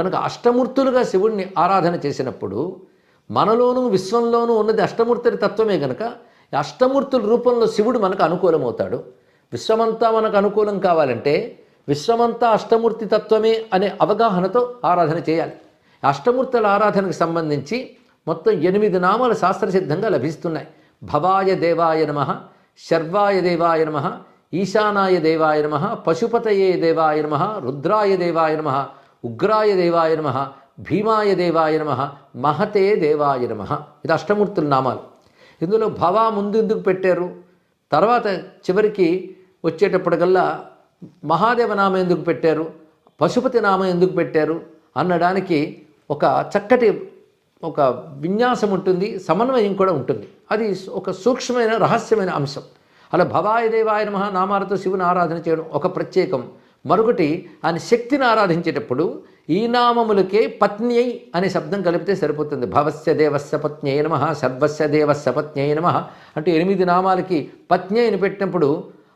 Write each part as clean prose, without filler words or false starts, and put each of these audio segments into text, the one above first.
కనుక అష్టమూర్తులుగా శివుణ్ణి ఆరాధన చేసినప్పుడు మనలోనూ విశ్వంలోనూ ఉన్నది అష్టమూర్తుల తత్వమే కనుక అష్టమూర్తుల రూపంలో శివుడు మనకు అనుకూలమవుతాడు. విశ్వమంతా మనకు అనుకూలం కావాలంటే విశ్వమంతా అష్టమూర్తి తత్వమే అనే అవగాహనతో ఆరాధన చేయాలి. అష్టమూర్తుల ఆరాధనకు సంబంధించి మొత్తం 8 నామాలు శాస్త్రసిద్ధంగా లభిస్తున్నాయి. భవాయ దేవాయ నమః, శర్వాయ దేవాయ నమః, ఈశానాయ దేవాయ నమః, పశుపతయే దేవాయ నమః, రుద్రాయ దేవాయ నమః, ఉగ్రాయ దేవాయ నమః, భీమాయ దేవాయ నమః, మహతే దేవాయ నమః. ఇది అష్టమూర్తుల నామాలు. ఇందులో భవ ముందు ఎందుకు పెట్టారు, తర్వాత చివరికి వచ్చేటప్పటికల్లా మహాదేవ నామం ఎందుకు పెట్టారు, పశుపతి నామం ఎందుకు పెట్టారు అన్నడానికి ఒక చక్కటి ఒక విన్యాసం ఉంటుంది, సమన్వయం కూడా ఉంటుంది. అది ఒక సూక్ష్మమైన రహస్యమైన అంశం. అలా భవాయ దేవాయ నమః నామాలతో శివుని ఆరాధన చేయడం ఒక ప్రత్యేకం. మరొకటి ఆయన శక్తిని ఆరాధించేటప్పుడు ఈ నామములకే పత్న్యై అనే శబ్దం కలిపితే సరిపోతుంది. భవస్య దేవస్య పత్న్యై నమః, సర్వస్య దేవస్య పత్న్యై నమః అంటే 8 నామాలకి పత్న్యైని పెట్టినప్పుడు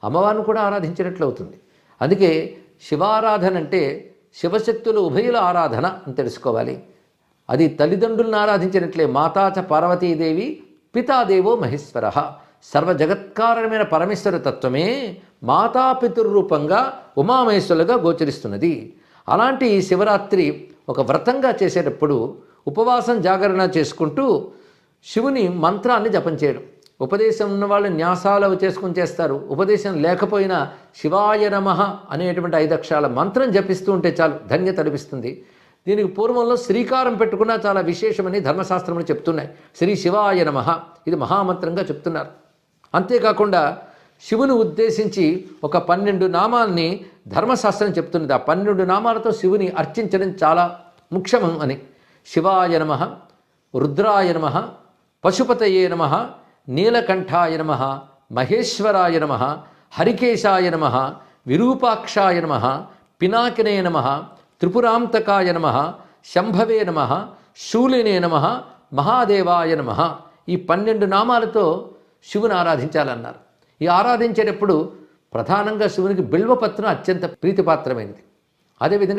అమ్మవారిని కూడా ఆరాధించినట్లు అవుతుంది. అందుకే శివారాధన అంటే శివశక్తులు ఉభయుల ఆరాధన అని తెలుసుకోవాలి. అది తల్లిదండ్రులను ఆరాధించినట్లే. మాతాచ పార్వతీదేవి పితాదేవో మహేశ్వర. సర్వ జగత్కారణమైన పరమేశ్వర తత్వమే మాతాపితృరూపంగా ఉమామహేశ్వరులుగా గోచరిస్తున్నది. అలాంటి శివరాత్రి ఒక వ్రతంగా చేసేటప్పుడు ఉపవాసం జాగరణ చేసుకుంటూ శివుని మంత్రాన్ని జపం చేయడం. ఉపదేశం ఉన్న వాళ్ళు న్యాసాలు చేసుకుని చేస్తారు. ఉపదేశం లేకపోయినా శివాయ నమః అనేటువంటి 5 అక్షరాల మంత్రం జపిస్తూ ఉంటే చాలు, ధన్యత లభిస్తుంది. దీనికి పూర్వంలో శ్రీకారం పెట్టుకున్నా చాలా విశేషమని ధర్మశాస్త్రములు చెప్తున్నాయి. శ్రీ శివాయ నమః ఇది మహామంత్రంగా చెప్తున్నారు. అంతేకాకుండా శివుని ఉద్దేశించి ఒక 12 నామాల్ని ధర్మశాస్త్రం చెప్తున్నది. ఆ 12 నామాలతో శివుని అర్చించడం చాలా ముఖ్యం అని. శివాయ నమః, రుద్రాయ నమః, పశుపతయే నమః, నీలకంఠాయ నమః, మహేశ్వరాయ నమః, హరికేశాయ నమః, విరూపాక్షాయ నమః, పినాకినే నమః, త్రిపురాంతకాయ నమః, శంభవే నమః, శూలినే నమః, మహాదేవాయ నమః. ఈ 12 నామాలతో శివుని ఆరాధించాలన్నారు. ఈ ఆరాధించేటప్పుడు ప్రధానంగా శివునికి బిల్వపత్రం అత్యంత ప్రీతిపాత్రమైనది. అదేవిధంగా